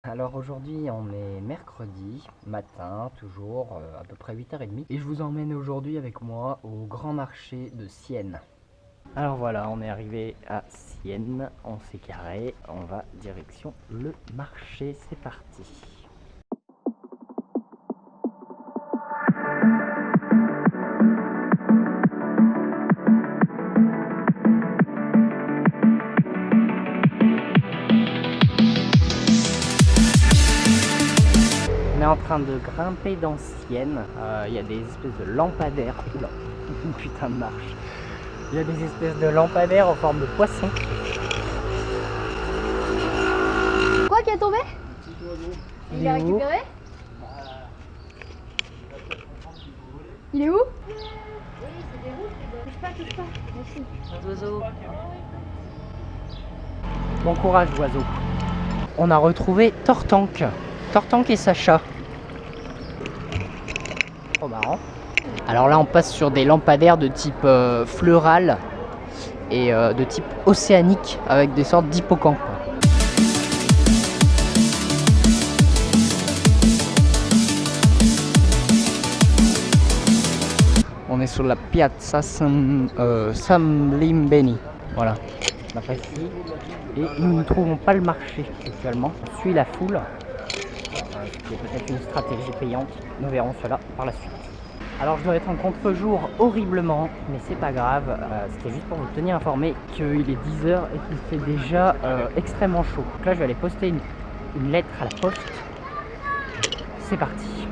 Alors aujourd'hui on est mercredi matin, toujours à peu près 8h30. Et je vous emmène aujourd'hui avec moi au grand marché de Sienne. Alors voilà, on est arrivé à Sienne, on s'est garé, on va direction le marché, c'est parti. On est en train de grimper dans Sienne. Il y a des espèces de lampadaires. Oula, une putain de marche. Il y a des espèces de lampadaires en forme de poisson. Quoi qui a tombé? Il l'a est où? récupéré? Il est où? Oui, c'est des rouges. Touche pas. Merci. Oiseau. Bon courage, oiseau. On a retrouvé Tortank. Tortank et Sacha. Trop marrant. Alors là, on passe sur des lampadaires de type fleural et de type océanique avec des sortes d'hippocampes. On est sur la Piazza Samlimbeni. Voilà, la ici. Et nous ne trouvons pas le marché actuellement. On suit la foule. Qui est peut-être une stratégie payante. Nous verrons cela par la suite. Alors je dois être en contre-jour horriblement, mais c'est pas grave. C'était juste pour vous tenir informé qu'il est 10h et qu'il fait déjà extrêmement chaud. Donc là je vais aller poster une lettre à la poste. C'est parti.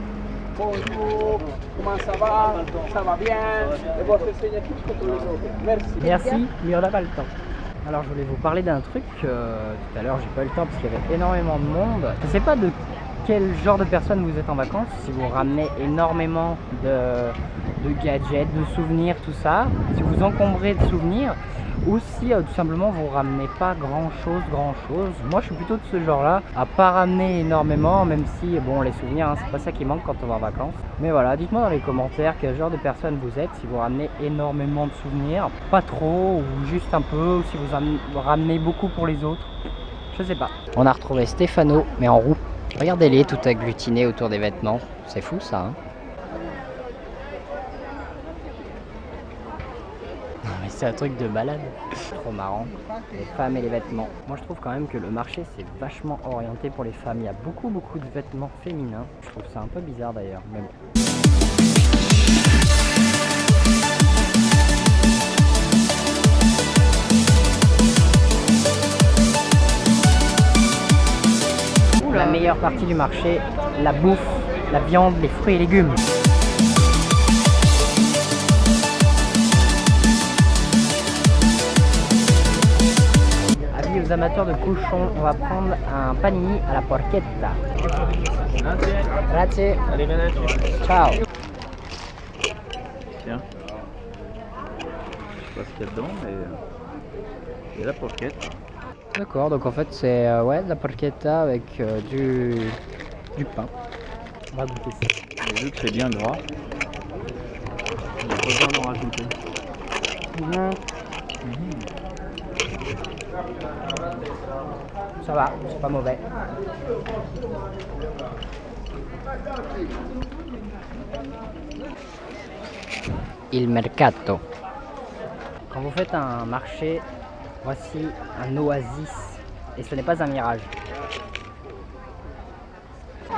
Bonjour, comment ça va? Ça va bien? Et votre signature contre les autres. Merci. Merci, mais on n'a pas le temps. Alors je voulais vous parler d'un truc. Tout à l'heure j'ai pas eu le temps parce qu'il y avait énormément de monde. Je sais pas de quel genre de personne vous êtes en vacances, si vous ramenez énormément de gadgets, de souvenirs, tout ça, si vous encombrez de souvenirs, ou si tout simplement vous ramenez pas grand chose. Moi je suis plutôt de ce genre là, à pas ramener énormément, même si bon les souvenirs hein, c'est pas ça qui manque quand on va en vacances. Mais voilà, dites-moi dans les commentaires quel genre de personne vous êtes, si vous ramenez énormément de souvenirs, pas trop, ou juste un peu, ou si vous ramenez beaucoup pour les autres, je sais pas. On a retrouvé Stéphano, mais en roue. Regardez-les tout agglutiné autour des vêtements, c'est fou ça hein. Non mais c'est un truc de malade. Trop marrant, les femmes et les vêtements. Moi je trouve quand même que le marché c'est vachement orienté pour les femmes. Il y a beaucoup de vêtements féminins. Je trouve ça un peu bizarre d'ailleurs, mais bon. La meilleure partie du marché, la bouffe, la viande, les fruits et légumes. Avis aux amateurs de cochons, on va prendre un panini à la porchetta. Grazie. Allez, Ciao. Tiens. Je sais pas ce qu'il y a dedans, mais il y a la porchetta. D'accord, donc en fait c'est ouais, de la porchetta avec du pain. On va goûter ça. Et vu que c'est bien gras, il n'y a pas besoin d'en rajouter. Ça va, c'est pas mauvais. Il mercato. Quand vous faites un marché, voici un oasis et ce n'est pas un mirage.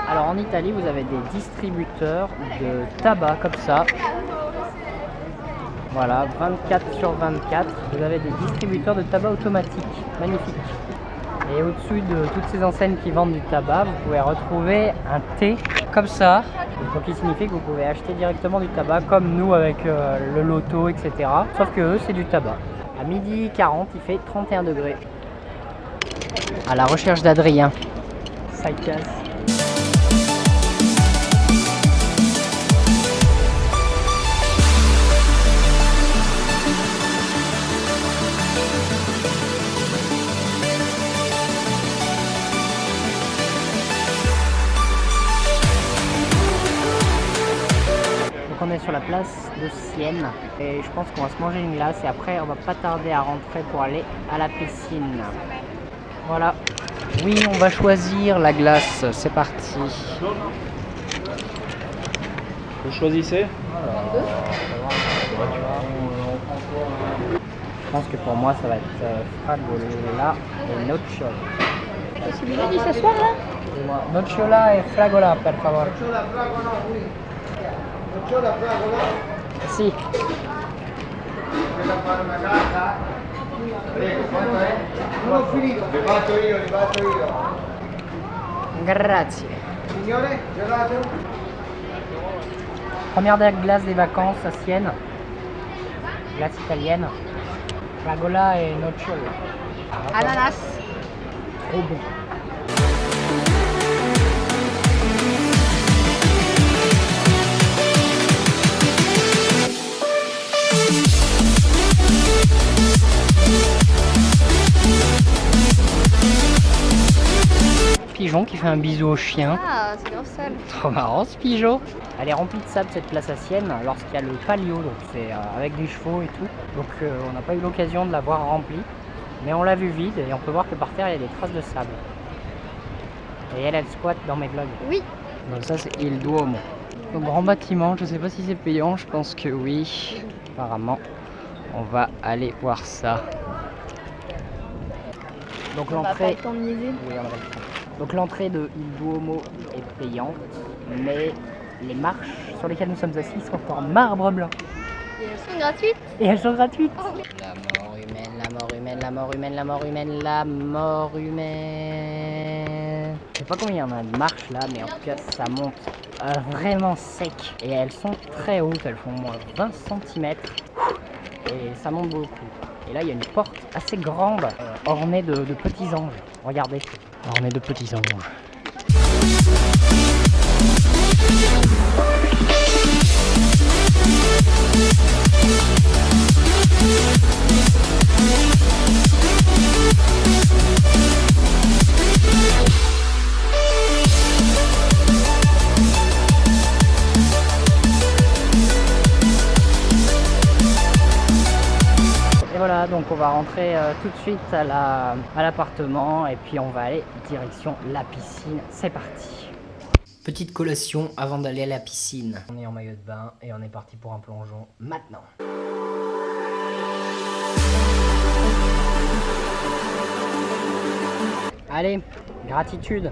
Alors en Italie, vous avez des distributeurs de tabac comme ça. Voilà, 24/24. Vous avez des distributeurs de tabac automatique. Magnifique. Et au-dessus de toutes ces enseignes qui vendent du tabac, vous pouvez retrouver un thé comme ça. Donc il signifie que vous pouvez acheter directement du tabac comme nous avec le loto, etc. Sauf que eux, c'est du tabac. À 12h40, il fait 31 degrés. À la recherche d'Adrien. Ça casse. On est sur la place de Sienne et je pense qu'on va se manger une glace et après on va pas tarder à rentrer pour aller à la piscine. Voilà. Oui, on va choisir la glace, c'est parti. Vous choisissez? Je pense que pour moi ça va être fragola et nocciola. C'est le menu ce soir là? Nocciola et fragola, per favor. Si. Non ho finito, li batto io. Grazie. Signore, gelato? Première glace des vacances à Sienne. Glace italienne. Fragola et nocciola. Ananas. Trop bon. Pigeon qui fait un bisou au chien. Ah, c'est grave sale. Trop marrant ce pigeon. Elle est remplie de sable cette place à Sienne lorsqu'il y a le palio, donc c'est avec des chevaux et tout. Donc on n'a pas eu l'occasion de la voir remplie. Mais on l'a vue vide et on peut voir que par terre il y a des traces de sable. Et elle squatte dans mes vlogs. Oui. Donc ça c'est Il Duomo. Le grand bâtiment, je sais pas si c'est payant, je pense que oui. Apparemment, on va aller voir ça. Donc On va pas l'entrée. le temps de niaiser. Oui, on a pas le temps. Donc l'entrée de Il Duomo est payante, mais les marches sur lesquelles nous sommes assis sont en marbre blanc. Et elles sont gratuites. Et elles sont gratuites. Oh. La mort humaine, la mort humaine, la mort humaine, la mort humaine, la mort humaine. Je sais pas combien il y en a de marches là, mais en tout cas ça monte vraiment sec. Et elles sont très hautes, elles font au moins 20 cm. Et ça monte beaucoup. Et là il y a une porte assez grande, ornée de petits anges. Regardez, ornée de petits anges. Et voilà, donc on va rentrer tout de suite à l'appartement et puis on va aller direction la piscine. C'est parti. Petite collation avant d'aller à la piscine. On est en maillot de bain et on est parti pour un plongeon maintenant. Allez, gratitude.